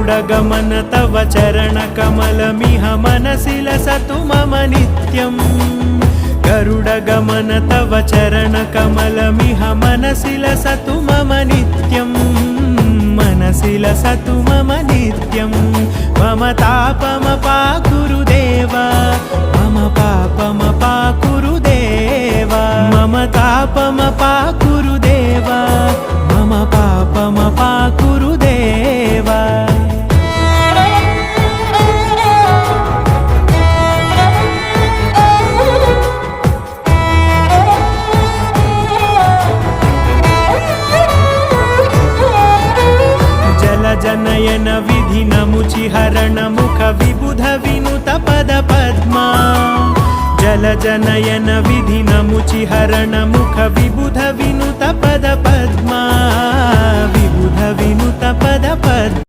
गरुडगमन तव चरणकमलमिह मनसि लसतु मम नित्यम् गरुडगमन तव चरणकमलमिह मनसि लसतु मम नित्यम् मनसि लसतु मम नित्यम् मम तापमपाकुरु देव मम पापमपाकुरु देव मम तापमपाकुरु देव मम पापमपाकुरु देव जनयन विधिनमुचिहरण मुख विबुध विनुत पद पद्मा जल जनयन विधिनमुचिहरण मुख विबुध विनुत पद पद्मा विबुध विनुत पद पद्मा